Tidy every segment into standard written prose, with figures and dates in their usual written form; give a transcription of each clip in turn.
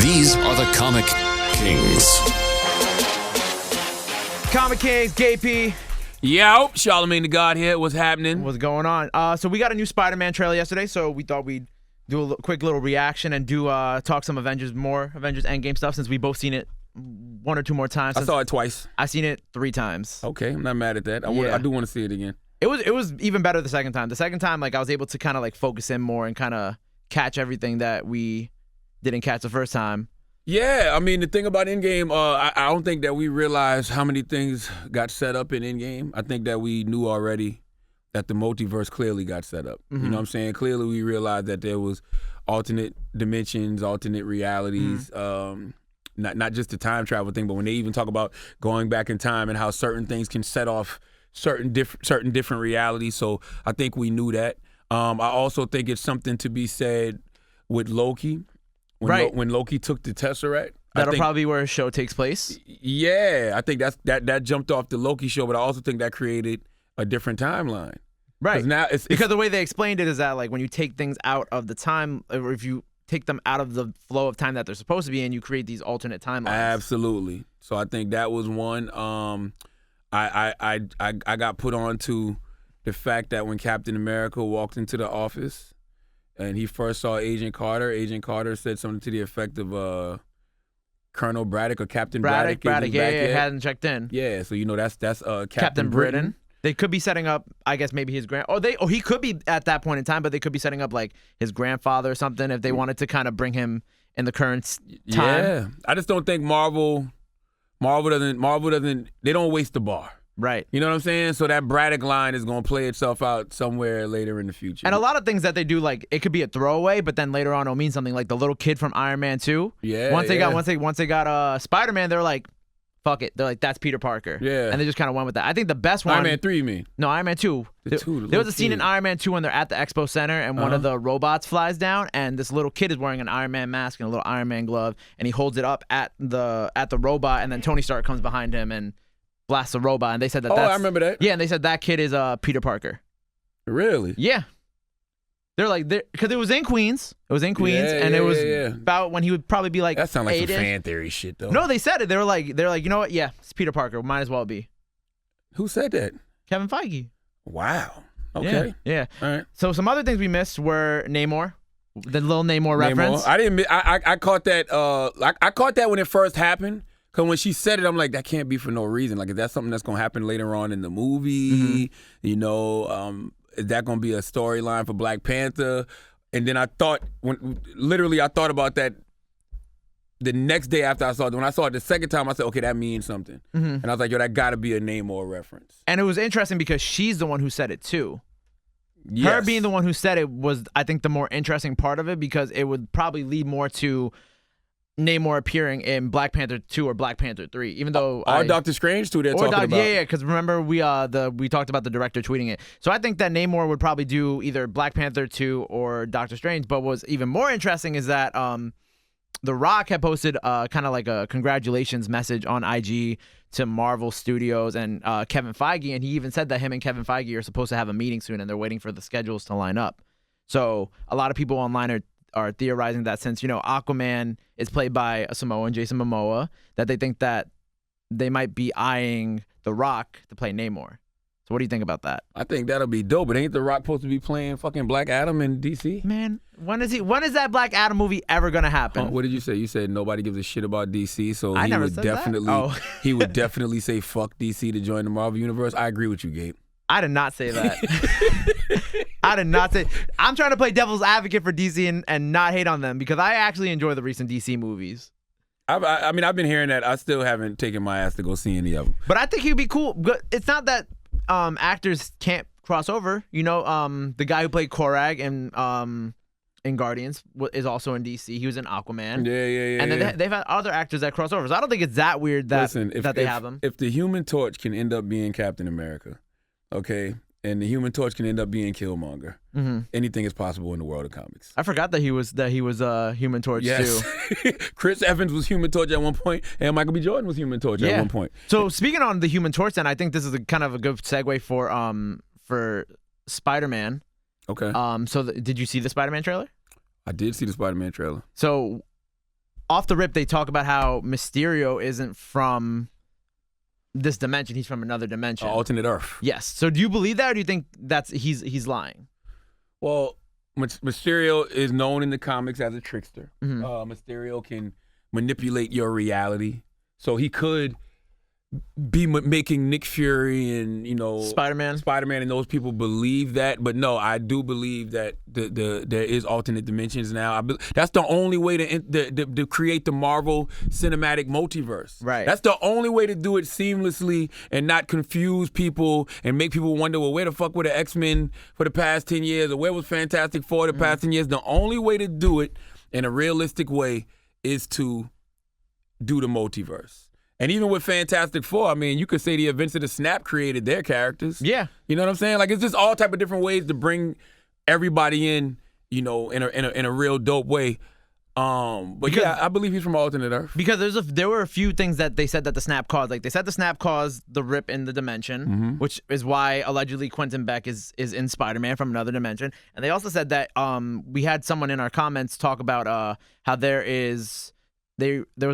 These are the Comic Kings. Comic Kings, Gabe. Yo, Charlamagne the God here. What's happening? What's going on? So we got a new SpiderMan trailer yesterday, so we thought we'd do a quick little reaction and talk some Avengers Endgame stuff, since we both seen it one or two more times. I saw it twice. I've seen it 3 times. Okay, I'm not mad at that. I do want to see it again. It was even better the second time. The second time, like, I was able to kind of like focus in more and kind of catch everything that we didn't catch the first time. Yeah, I mean, the thing about Endgame, I don't think that we realized how many things got set up in Endgame. I think that we knew already that the multiverse clearly got set up. Mm-hmm. You know what I'm saying? Clearly we realized that there was alternate dimensions, alternate realities, not just the time travel thing, but when they even talk about going back in time and how certain things can set off certain different realities. So I think we knew that. I also think it's something to be said with Loki. When Loki took the Tesseract. That'll probably be where his show takes place. Yeah, I think that jumped off the Loki show, but I also think that created a different timeline. Right. Now because the way they explained it is that, like, when you take things out of the time, or if you take them out of the flow of time that they're supposed to be in, you create these alternate timelines. Absolutely. So I think that was one. I got put on to the fact that when Captain America walked into the office and he first saw Agent Carter said something to the effect of Colonel Braddock or Captain Braddock. Hadn't checked in. Yeah, so you know that's Captain Britain. They could be setting up, I guess, maybe his he could be at that point in time, but they could be setting up like his grandfather or something if they wanted to kind of bring him in the current time. Yeah, I just don't think Marvel doesn't. They don't waste the bar. Right. You know what I'm saying? So that Braddock line is going to play itself out somewhere later in the future. And a lot of things that they do, like, it could be a throwaway, but then later on it'll mean something. Like the little kid from Iron Man 2. Yeah. Once they got Spider-Man, they're like, fuck it. They're like, that's Peter Parker. Yeah. And they just kind of went with that. I think the best one. Iron Man 3, you mean? No, Iron Man 2. There was a scene in Iron Man 2 when they're at the Expo Center and one of the robots flies down, and this little kid is wearing an Iron Man mask and a little Iron Man glove, and he holds it up at the robot, and then Tony Stark comes behind him and blasts the robot, and they said that. I remember that. Yeah, and they said that kid is Peter Parker. Really? Yeah. They're like, because it was in Queens. It was in Queens, and it was about when he would probably be like. That sounds like some fan theory shit, though. No, they said it. They were like, you know what? Yeah, it's Peter Parker. Might as well be. Who said that? Kevin Feige. Wow. Okay. Yeah. All right. So some other things we missed were Namor, the little Namor reference. I didn't. I caught that. I caught that when it first happened. Because when she said it, I'm like, that can't be for no reason. Like, is that something that's going to happen later on in the movie? You know, is that going to be a storyline for Black Panther? And then I thought about that the next day after I saw it. When I saw it the second time, I said, okay, that means something. And I was like, yo, that got to be a Namor reference. And it was interesting because she's the one who said it, too. Yes. Her being the one who said it was, I think, the more interesting part of it, because it would probably lead more to Namor appearing in Black Panther 2 or Black Panther 3, even though or Doctor Strange 2 they're talking about. Yeah, because remember we talked about the director tweeting it. So I think that Namor would probably do either Black Panther 2 or Doctor Strange. But what's even more interesting is that The Rock had posted kind of like a congratulations message on IG to Marvel Studios and Kevin Feige, and he even said that him and Kevin Feige are supposed to have a meeting soon, and they're waiting for the schedules to line up. So a lot of people online are theorizing that since, you know, Aquaman is played by a Samoan, Jason Momoa, that they think that they might be eyeing The Rock to play Namor. So what do you think about that? I think that'll be dope, but ain't The Rock supposed to be playing fucking Black Adam in DC? Man, when is that Black Adam movie ever gonna happen? What did you say? You said nobody gives a shit about DC, so I never said that. He would definitely say fuck DC to join the Marvel Universe. I agree with you, Gabe. I did not say that. I did not say. I'm trying to play devil's advocate for DC and not hate on them, because I actually enjoy the recent DC movies. I mean, I've been hearing that. I still haven't taken my ass to go see any of them. But I think he'd be cool. But it's not that actors can't cross over. You know, the guy who played Korag in Guardians is also in DC. He was in Aquaman. Yeah. And then they've had other actors that cross over. So I don't think it's that weird that they have them. If the Human Torch can end up being Captain America, okay, and the Human Torch can end up being Killmonger, anything is possible in the world of comics. I forgot that he was Human Torch too. Chris Evans was Human Torch at one point, and Michael B. Jordan was Human Torch at one point. So speaking on the Human Torch, then I think this is kind of a good segue for Spider-Man. Okay. So did you see the Spider-Man trailer? I did see the Spider-Man trailer. So off the rip, they talk about how Mysterio isn't from this dimension. He's from another dimension. Alternate Earth. Yes. So do you believe that, or do you think he's lying? Well, Mysterio is known in the comics as a trickster. Mm-hmm. Mysterio can manipulate your reality. So he could be making Nick Fury and Spider-Man and those people believe that, but no, I do believe that there is alternate dimensions now. That's the only way to create the Marvel Cinematic Multiverse. Right. That's the only way to do it seamlessly and not confuse people and make people wonder, well, where the fuck were the X-Men for the past 10 years, or where was Fantastic Four the past 10 years? The only way to do it in a realistic way is to do the multiverse. And even with Fantastic Four, I mean, you could say the events of the Snap created their characters. Yeah. You know what I'm saying? Like, it's just all type of different ways to bring everybody in, in a real dope way. Yeah, I believe he's from alternate Earth. Because there were a few things that they said that the Snap caused. Like, they said the Snap caused the rip in the dimension, which is why allegedly Quentin Beck is in Spider-Man from another dimension. And they also said that we had someone in our comments talk about how there was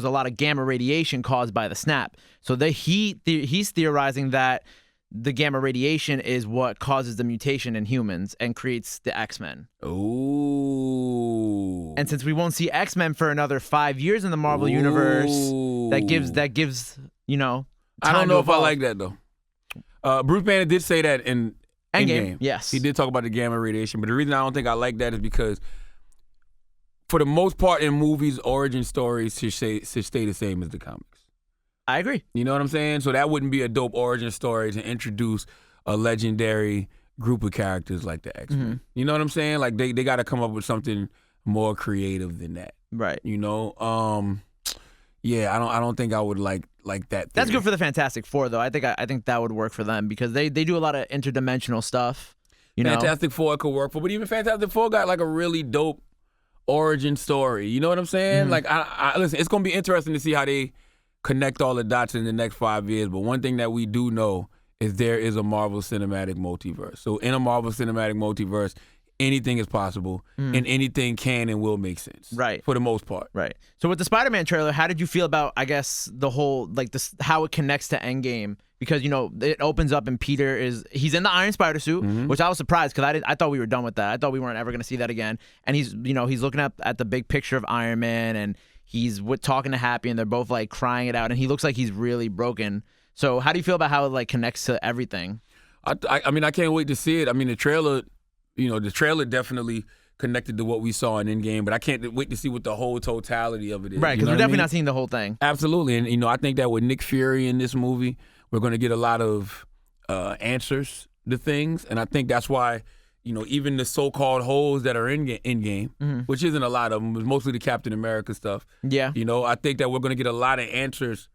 a lot of gamma radiation caused by the Snap. So he's theorizing that the gamma radiation is what causes the mutation in humans and creates the X-Men. Ooh. And since we won't see X-Men for another 5 years in the Marvel universe, that gives I don't know if I evolve. like that though. Bruce Banner did say that in Endgame. Yes. He did talk about the gamma radiation, but the reason I don't think I like that is because for the most part in movies, origin stories should stay the same as the comics. I agree. You know what I'm saying? So that wouldn't be a dope origin story to introduce a legendary group of characters like the X-Men. Mm-hmm. You know what I'm saying? Like they got to come up with something more creative than that. Right. Yeah, I don't think I would like that. That's theory. good for the Fantastic Four, though. I think that would work for them because they do a lot of interdimensional stuff. Fantastic Four could work for, but even Fantastic Four got like a really dope origin story. You know what I'm saying? Mm-hmm. Like, I listen, it's gonna be interesting to see how they connect all the dots in the next 5 years. But one thing that we do know is there is a Marvel Cinematic Multiverse. So in a Marvel Cinematic Multiverse, anything is possible, and anything can and will make sense. Right. For the most part. Right. So with the Spider-Man trailer, how did you feel about, I guess, the whole, like, this, how it connects to Endgame? Because, it opens up and he's in the Iron Spider suit, which I was surprised because I thought we were done with that. I thought we weren't ever going to see that again. And he's looking at the big picture of Iron Man, and he's talking to Happy, and they're both, like, crying it out, and he looks like he's really broken. So how do you feel about how it, like, connects to everything? I mean, I can't wait to see it. I mean, the trailer definitely connected to what we saw in Endgame, but I can't wait to see what the whole totality of it is. Right, because we're definitely not seeing the whole thing. Absolutely. And, I think that with Nick Fury in this movie, we're going to get a lot of answers to things. And I think that's why, even the so-called holes that are in Endgame, which isn't a lot of them, it's mostly the Captain America stuff. Yeah. I think that we're going to get a lot of answers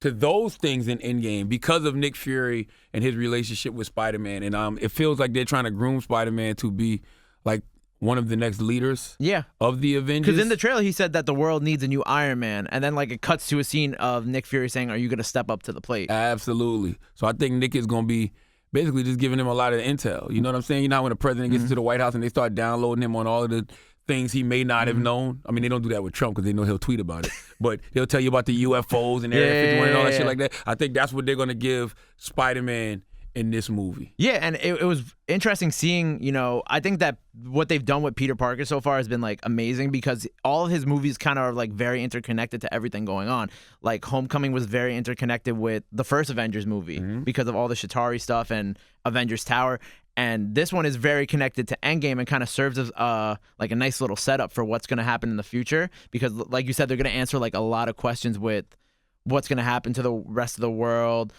to those things in Endgame because of Nick Fury and his relationship with Spider-Man. And it feels like they're trying to groom Spider-Man to be like one of the next leaders of the Avengers. Because in the trailer, he said that the world needs a new Iron Man. And then, like, it cuts to a scene of Nick Fury saying, are you going to step up to the plate? Absolutely. So I think Nick is going to be basically just giving him a lot of intel. You know what I'm saying? When the president gets into the White House and they start downloading him on all of the things he may not have known. I mean, they don't do that with Trump because they know he'll tweet about it. But they'll tell you about the UFOs and Area 51 and all that shit like that. I think that's what they're going to give Spider-Man in this movie. Yeah, and it was interesting seeing, I think that what they've done with Peter Parker so far has been, like, amazing because all of his movies kind of are, like, very interconnected to everything going on. Like, Homecoming was very interconnected with the first Avengers movie because of all the Chitauri stuff and Avengers Tower. And this one is very connected to Endgame and kind of serves as like a nice little setup for what's going to happen in the future because, like you said, they're going to answer, like, a lot of questions with what's going to happen to the rest of the world,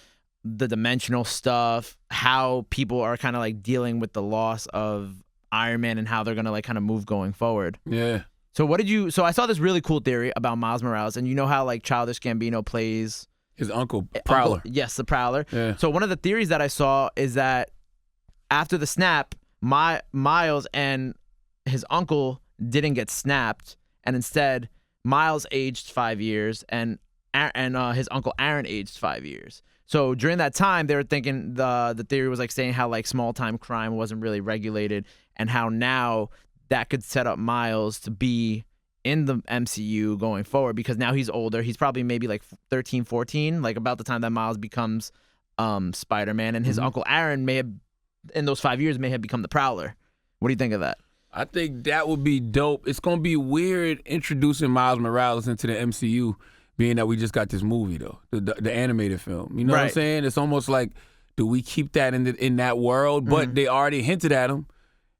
the dimensional stuff, how people are kind of, like, dealing with the loss of Iron Man and how they're going to, like, kind of move going forward. Yeah. So so I saw this really cool theory about Miles Morales, and how, like, Childish Gambino plays his uncle, Prowler. Yes, the Prowler. Yeah. So one of the theories that I saw is that after the snap, Miles and his uncle didn't get snapped, and instead Miles aged 5 years and his uncle Aaron aged 5 years. So during that time, they were thinking the theory was, like, saying how, like, small time crime wasn't really regulated, and how now that could set up Miles to be in the MCU going forward, because now he's older. He's probably maybe like 13, 14, like about the time that Miles becomes Spider-Man, and his Uncle Aaron may have, in those 5 years, may have become the Prowler. What do you think of that? I think that would be dope. It's going to be weird introducing Miles Morales into the MCU, being that we just got this movie, though, the animated film. You know what I'm saying? It's almost like, do we keep that in that world? But they already hinted at him.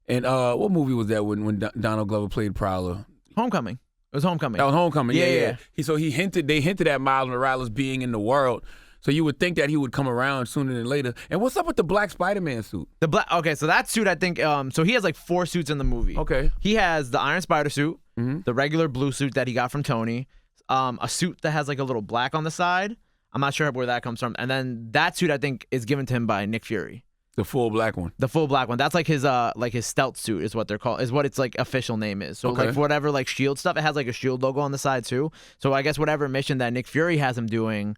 And what movie was that when Donald Glover played Prowler? Homecoming. It was Homecoming. That was Homecoming, yeah. They hinted at Miles Morales being in the world. So you would think that he would come around sooner than later. And what's up with the black Spider-Man suit? Okay, so that suit, I think, so he has like 4 suits in the movie. Okay. He has the Iron Spider suit, the regular blue suit that he got from Tony, a suit that has like a little black on the side. I'm not sure where that comes from. And then that suit, I think, is given to him by Nick Fury. The full black one. The full black one. That's like his stealth suit is what they're called, is what its like official name is. So like for whatever like shield stuff, it has like a shield logo on the side too. So I guess whatever mission that Nick Fury has him doing,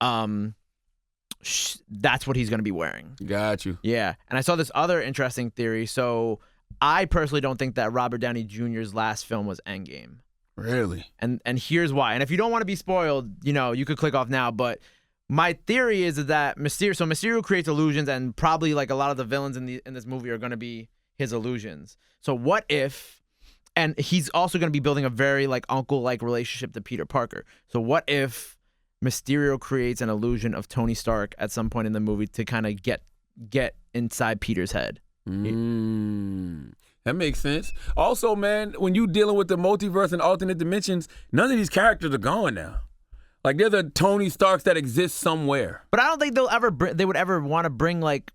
that's what he's going to be wearing. Got you. Yeah. And I saw this other interesting theory. So I personally don't think that Robert Downey Jr.'s last film was Endgame. Really? And here's why. And if you don't want to be spoiled, you could click off now. But my theory is that Mysterio creates illusions, and probably like a lot of the villains in this movie are going to be his illusions. So what if, and he's also going to be building a very like uncle-like relationship to Peter Parker. So what if Mysterio creates an illusion of Tony Stark at some point in the movie to kind of get inside Peter's head? That makes sense. Also, man, when you dealing with the multiverse and alternate dimensions, none of these characters are gone now. Like, there's a Tony Starks that exists somewhere. But I don't think they would ever want to bring like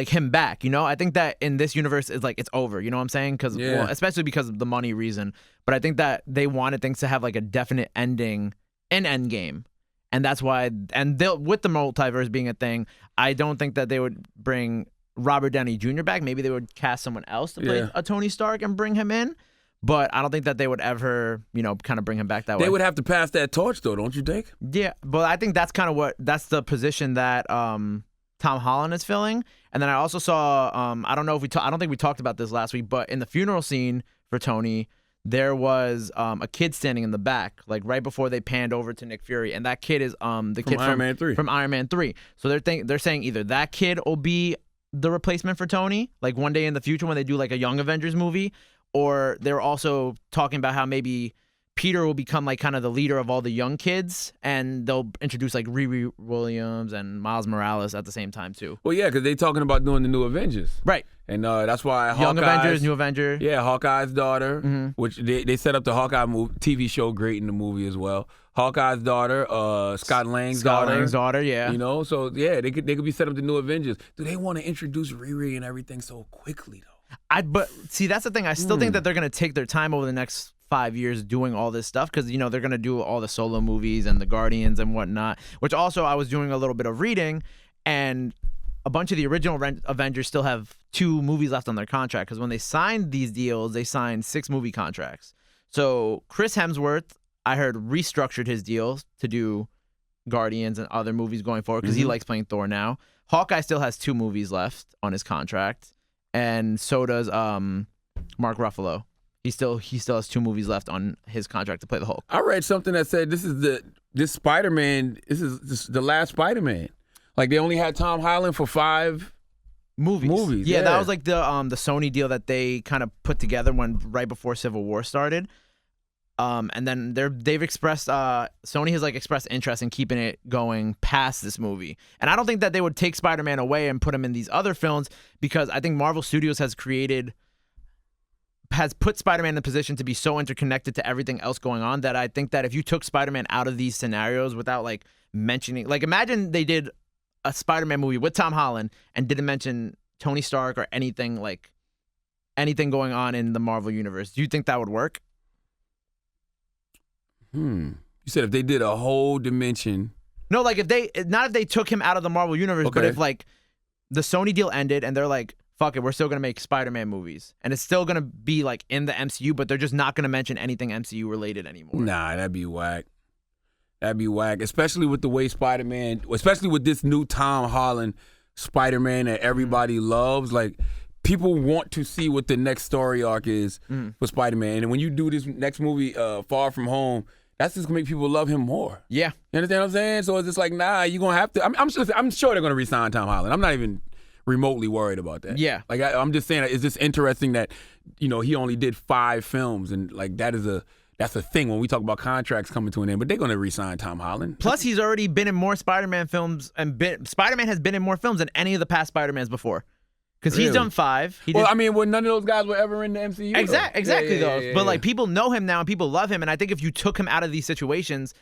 him back. I think that in this universe is like it's over. You know what I'm saying? Because especially because of the money reason. But I think that they wanted things to have like a definite ending in Endgame. And that's why, with the multiverse being a thing, I don't think that they would bring Robert Downey Jr. back. Maybe they would cast someone else to play a Tony Stark and bring him in. But I don't think that they would ever, kind of bring him back that way. They would have to pass that torch, though, don't you think? Yeah, but I think that's kind of that's the position that Tom Holland is filling. And then I also saw, I don't think we talked about this last week, but in the funeral scene for Tony, there was a kid standing in the back, like right before they panned over to Nick Fury, and that kid is the kid Iron Man 3. From Iron Man 3. So they're saying either that kid will be the replacement for Tony, like one day in the future when they do like a Young Avengers movie, or they're also talking about how maybe Peter will become like kind of the leader of all the young kids, and they'll introduce like Riri Williams and Miles Morales at the same time too. Well, yeah, because they're talking about doing the new Avengers. Right. And that's why Young Avengers, New Avenger. Yeah, Hawkeye's daughter, which they set up the Hawkeye TV show great in the movie as well. Hawkeye's daughter, Scott Lang's daughter, yeah. So yeah, they could be set up the new Avengers. Do they want to introduce Riri and everything so quickly though? But see, that's the thing. I still think that they're gonna take their time over the next 5 years doing all this stuff, because they're gonna do all the solo movies and the Guardians and whatnot. Which also I was doing a little bit of reading, and a bunch of the original Avengers still have 2 movies left on their contract, because when they signed these deals, they signed 6 movie contracts. So Chris Hemsworth, I heard, restructured his deal to do Guardians and other movies going forward because he likes playing Thor now. Hawkeye still has 2 movies left on his contract, and so does Mark Ruffalo. He still has 2 movies left on his contract to play the Hulk. I read something that said this is Spider-Man. This is the last Spider-Man. Like, they only had Tom Holland for 5 movies. Yeah, that was like the Sony deal that they kind of put together right before Civil War started. And then they've expressed Sony has like expressed interest in keeping it going past this movie. And I don't think that they would take Spider-Man away and put him in these other films, because I think Marvel Studios has put Spider-Man in a position to be so interconnected to everything else going on that I think that if you took Spider-Man out of these scenarios without like mentioning, like imagine they did a Spider-Man movie with Tom Holland and didn't mention Tony Stark or anything going on in the Marvel universe. Do you think that would work? You said if they did a whole dimension. No, like if they took him out of the Marvel universe, but if like the Sony deal ended and they're like, fuck it, we're still gonna make Spider-Man movies, and it's still gonna be like in the MCU, but they're just not gonna mention anything MCU related anymore. Nah, that'd be whack. Especially with the way Spider-Man, especially with this new Tom Holland Spider-Man that everybody loves. Like, people want to see what the next story arc is for Spider-Man. And when you do this next movie, Far From Home, that's just gonna make people love him more. Yeah. You understand what I'm saying? So it's just like, nah, you're gonna have to. I'm sure they're gonna re-sign Tom Holland. I'm not even remotely worried about that. Yeah. Like I'm just saying, it's just interesting that, you know, he only did 5 films, and like that's a thing when we talk about contracts coming to an end. But they're gonna re-sign Tom Holland. Plus, he's already been in more Spider-Man films, and Spider-Man has been in more films than any of the past Spider-Mans before. Because he's done 5. I mean, none of those guys were ever in the MCU. Exactly, though. But like, people know him now and people love him, and I think if you took him out of these situations,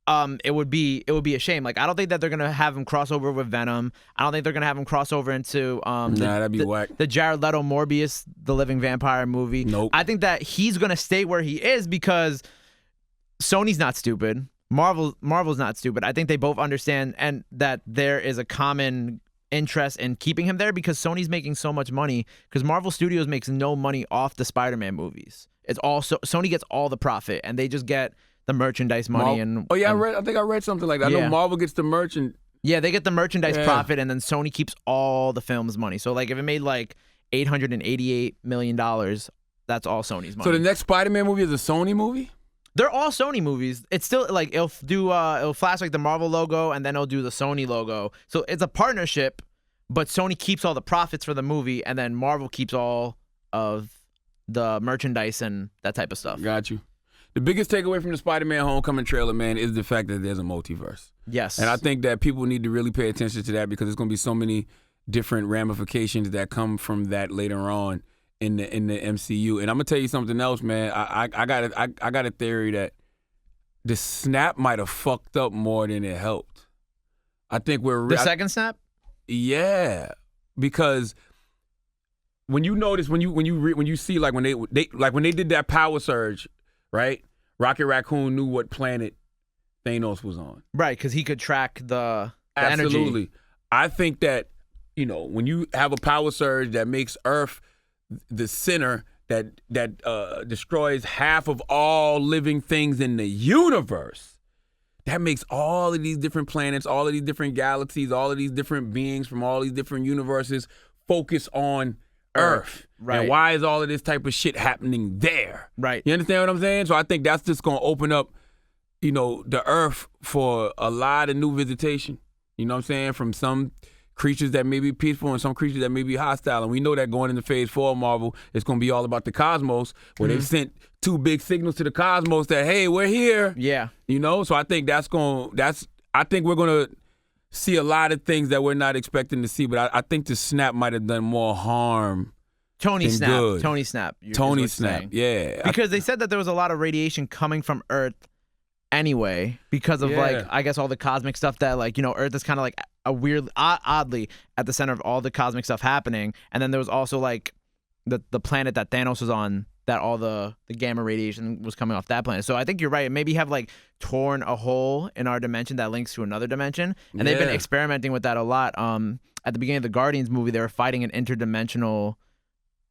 it would be a shame. Like, I don't think that they're gonna have him cross over with Venom. I don't think they're gonna have him cross over into that'd be whack. The Jared Leto Morbius, the Living Vampire movie. Nope. I think that he's gonna stay where he is because Sony's not stupid. Marvel's not stupid. I think they both understand and that there is a common interest in keeping him there because Sony's making so much money because Marvel Studios makes no money off the Spider-Man movies. It's also Sony gets all the profit and they just get the merchandise money I think I read something like that. I know Marvel gets the merchant. Yeah, they get the merchandise profit and then Sony keeps all the film's money. So like if it made like $888 million, that's all Sony's money. So the next Spider-Man movie is a Sony movie? They're all Sony movies. It's still like it'll flash like the Marvel logo and then it'll do the Sony logo. So it's a partnership, but Sony keeps all the profits for the movie and then Marvel keeps all of the merchandise and that type of stuff. Got you. The biggest takeaway from the Spider-Man Homecoming trailer, man, is the fact that there's a multiverse. Yes. And I think that people need to really pay attention to that because there's going to be so many different ramifications that come from that later on in the MCU. And I'm gonna tell you something else, man. I got a theory that the snap might have fucked up more than it helped. I think the second snap. Yeah, because when you notice when you see like when they did that power surge, right? Rocket Raccoon knew what planet Thanos was on. Right, because he could track the Absolutely. energy. I think that, you know, when you have a power surge that makes Earth the center that destroys half of all living things in the universe, that makes all of these different planets, all of these different galaxies, all of these different beings from all these different universes focus on Earth. Right. And why is all of this type of shit happening there? Right. You understand what I'm saying? So I think that's just going to open up, you know, the Earth for a lot of new visitation. You know what I'm saying? From some creatures that may be peaceful and some creatures that may be hostile. And we know that going into Phase 4 of Marvel, it's going to be all about the cosmos, where they've sent 2 big signals to the cosmos that, hey, we're here. Yeah. You know? So I think I think we're going to see a lot of things that we're not expecting to see, but I think the snap might have done more harm. Tony than Snap. good. Tony Snap. Tony Snap, yeah. Because they said that there was a lot of radiation coming from Earth anyway because of like, I guess all the cosmic stuff that like, you know, Earth is kind of like a weird, oddly at the center of all the cosmic stuff happening. And then there was also like the planet that Thanos was on, that all the gamma radiation was coming off that planet. So I think you're right. Maybe have like torn a hole in our dimension that links to another dimension. And they've been experimenting with that a lot. At the beginning of the Guardians movie, they were fighting an interdimensional,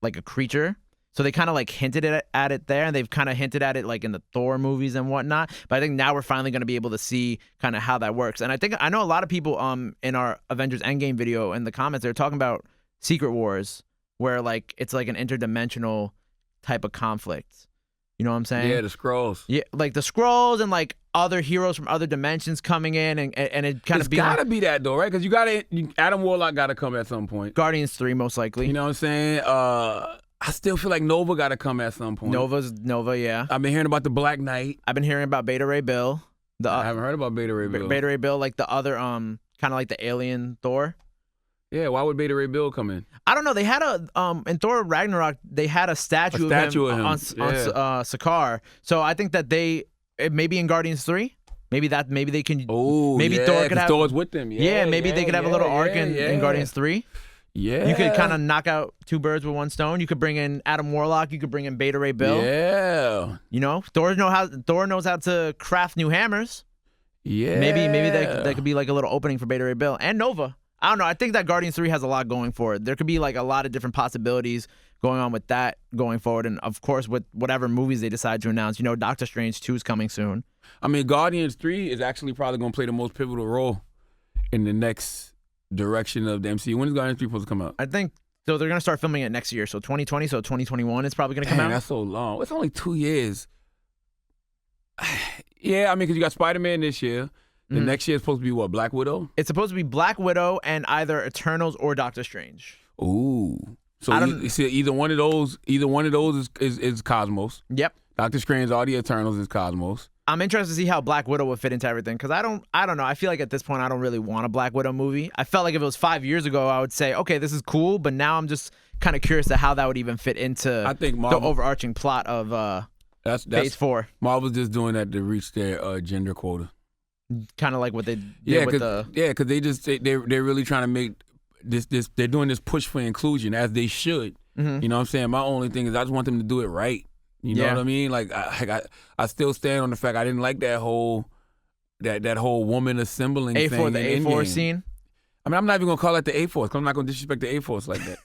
like a creature. So they kind of like hinted at it there, and they've kind of hinted at it like in the Thor movies and whatnot. But I think now we're finally going to be able to see kind of how that works. And I know a lot of people in our Avengers Endgame video in the comments, they're talking about Secret Wars, where like it's like an interdimensional type of conflict. You know what I'm saying? Yeah, the Skrulls. Yeah, like the Skrulls and like other heroes from other dimensions coming in, and it kind of it's gotta be that though, right? Because Adam Warlock gotta come at some point. Guardians 3 most likely. You know what I'm saying? I still feel like Nova gotta come at some point. Nova, yeah. I've been hearing about the Black Knight. I've been hearing about Beta Ray Bill. I haven't heard about Beta Ray Bill. Beta Ray Bill, like the other kind of like the alien Thor. Yeah, why would Beta Ray Bill come in? I don't know. They had in Thor Ragnarok, they had a statue of him on Sakaar. So I think that maybe in Guardians 3, maybe they can. Oh, maybe Thor could have. Thor's with them. Maybe they could have a little arc in Guardians 3. Yeah. You could kind of knock out 2 birds with 1 stone. You could bring in Adam Warlock. You could bring in Beta Ray Bill. Yeah. You know, Thor knows how to craft new hammers. Yeah. Maybe that could be like a little opening for Beta Ray Bill and Nova. I don't know. I think that Guardians 3 has a lot going for it. There could be like a lot of different possibilities going on with that going forward. And of course, with whatever movies they decide to announce, you know, Doctor Strange 2 is coming soon. I mean, Guardians 3 is actually probably going to play the most pivotal role in the next direction of the MCU. When is Guardians 3 supposed to come out? I think So they're gonna start filming it next year. So 2020, so 2021 is probably gonna come out. That's so long. It's only 2 years. Yeah, I mean, because you got Spider-Man this year. The next year is supposed to be what, Black Widow? It's supposed to be Black Widow and either Eternals or Doctor Strange. Ooh. So you see, either one of those is Cosmos. Yep. Doctor Strange, all the Eternals is Cosmos. I'm interested to see how Black Widow would fit into everything because I don't know. I feel like at this point I don't really want a Black Widow movie. I felt like if it was 5 years ago, I would say, okay, this is cool. But now I'm just kind of curious to how that would even fit into I think Marvel, the overarching plot of that's Phase 4. Marvel's just doing that to reach their gender quota. Kind of like what they did with the... Yeah, because they're really trying to make this they're doing this push for inclusion as they should. Mm-hmm. You know what I'm saying? My only thing is I just want them to do it right. You know what I mean? Like I still stand on the fact I didn't like that whole woman assembling thing. The A4 scene. I mean, I'm not even gonna call that the A-Force because I'm not gonna disrespect the A-Force like that.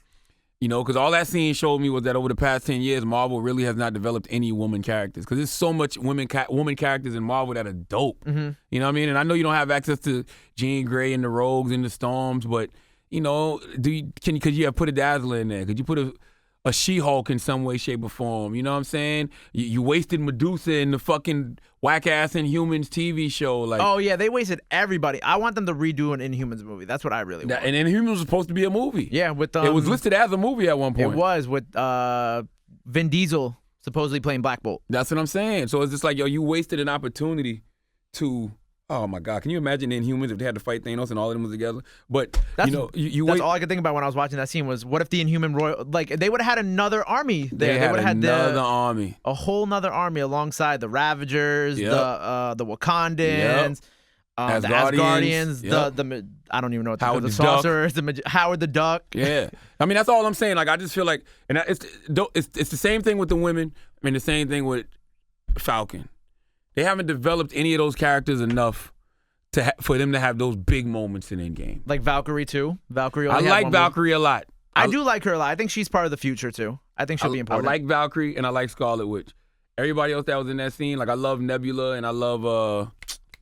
You know, because all that scene showed me was that over the past 10 years, Marvel really has not developed any woman characters. Because there's so much woman characters in Marvel that are dope. Mm-hmm. You know what I mean? And I know you don't have access to Jean Grey and the Rogues and the Storms, but you know, could you have put a Dazzler in there? Could you put a She-Hulk in some way, shape, or form? You know what I'm saying? You wasted Medusa in the fucking whack-ass Inhumans TV show. Like, oh, yeah, they wasted everybody. I want them to redo an Inhumans movie. That's what I really want. And Inhumans was supposed to be a movie. Yeah, with it was listed as a movie at one point. It was with Vin Diesel supposedly playing Black Bolt. That's what I'm saying. So it's just like, yo, you wasted an opportunity to... Oh my God! Can you imagine the Inhumans if they had to fight Thanos and all of them was together? But that's all I could think about when I was watching that scene was, what if the Inhuman Royal, like they would have had another army there? They would have had another army, a whole nother army alongside the Ravagers, the Wakandans, the Asgardians, the I don't even know what the sorcerers, Howard the Duck. Yeah, I mean that's all I'm saying. Like I just feel like, and it's the same thing with the women. I mean the same thing with Falcon. They haven't developed any of those characters enough for them to have those big moments in Endgame. Like Valkyrie too. I like Valkyrie a lot. I do like her a lot. I think she's part of the future too. I think she'll be important. I like Valkyrie and I like Scarlet Witch. Everybody else that was in that scene, like I love Nebula and I love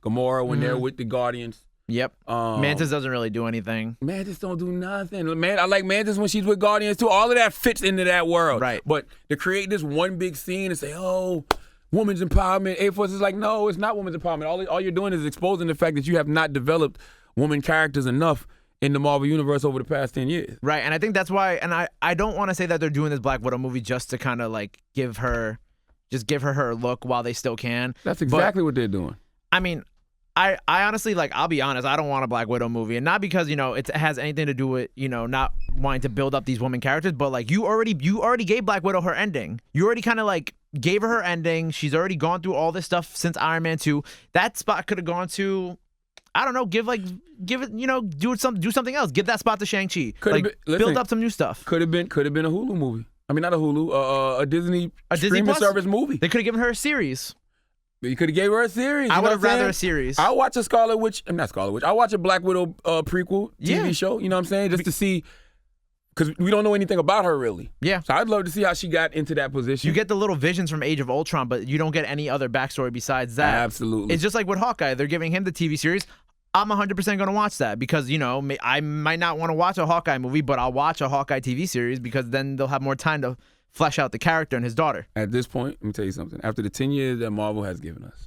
Gamora when they're with the Guardians. Yep. Mantis doesn't really do anything. Mantis don't do nothing. Man, I like Mantis when she's with Guardians too. All of that fits into that world. Right. But to create this one big scene and say, oh, women's empowerment, A-Force is like, no, it's not women's empowerment. All you're doing is exposing the fact that you have not developed woman characters enough in the Marvel Universe over the past 10 years. Right, and I think that's why, and I don't want to say that they're doing this Black Widow movie just to kind of like give her her look while they still can. That's exactly what they're doing. I mean, I honestly, like, I'll be honest, I don't want a Black Widow movie, and not because, you know, it has anything to do with, you know, not wanting to build up these women characters, but like you already gave Black Widow her ending. You already kind of like gave her ending. She's already gone through all this stuff since Iron Man 2. That spot could have gone to, I don't know, give it, you know, do something else. Give that spot to Shang-Chi. Build up some new stuff. Could have been a Hulu movie. I mean, not a Hulu, a Disney streaming service movie. They could have given her a series. You could have gave her a series. I would have rather a series. I'll watch a Scarlet Witch. I'm not Scarlet Witch. I'll watch a Black Widow prequel TV show. You know what I'm saying? Just to see, because we don't know anything about her really. Yeah. So I'd love to see how she got into that position. You get the little visions from Age of Ultron, but you don't get any other backstory besides that. Absolutely. It's just like with Hawkeye. They're giving him the TV series. I'm 100% going to watch that because, you know, I might not want to watch a Hawkeye movie, but I'll watch a Hawkeye TV series because then they'll have more time to flesh out the character and his daughter. At this point, let me tell you something. After the 10 years that Marvel has given us,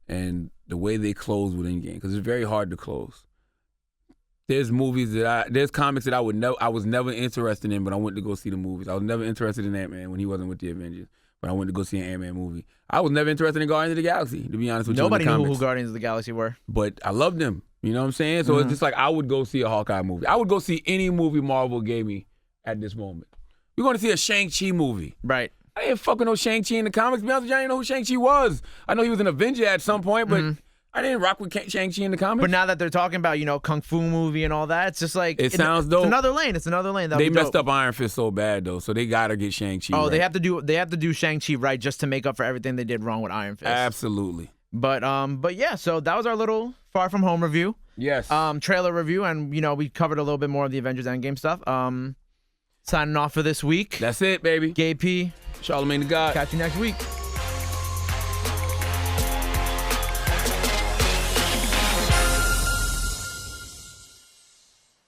and the way they close with Endgame, because it's very hard to close. There's comics that I was never interested in, but I went to go see the movies. I was never interested in Ant-Man when he wasn't with the Avengers, but I went to go see an Ant-Man movie. I was never interested in Guardians of the Galaxy, to be honest with you. Nobody knew who Guardians of the Galaxy were. But I loved them. You know what I'm saying? So it's just like I would go see a Hawkeye movie. I would go see any movie Marvel gave me at this moment. We're going to see a Shang-Chi movie. Right. I didn't fucking know Shang-Chi in the comics. To be honest with you, I didn't know who Shang-Chi was. I know he was an Avenger at some point, but I didn't rock with Shang-Chi in the comics. But now that they're talking about, you know, Kung Fu movie and all that, it's just like... It sounds dope. It's another lane. It's another lane. They messed up Iron Fist so bad, though, so they got to get Shang-Chi right. They have to do Shang-Chi right just to make up for everything they did wrong with Iron Fist. Absolutely. But yeah, so that was our little Far From Home review. Yes. Trailer review, and, you know, we covered a little bit more of the Avengers Endgame stuff. Signing off for this week. That's it, baby. Gabe P. Charlamagne the God. Catch you next week.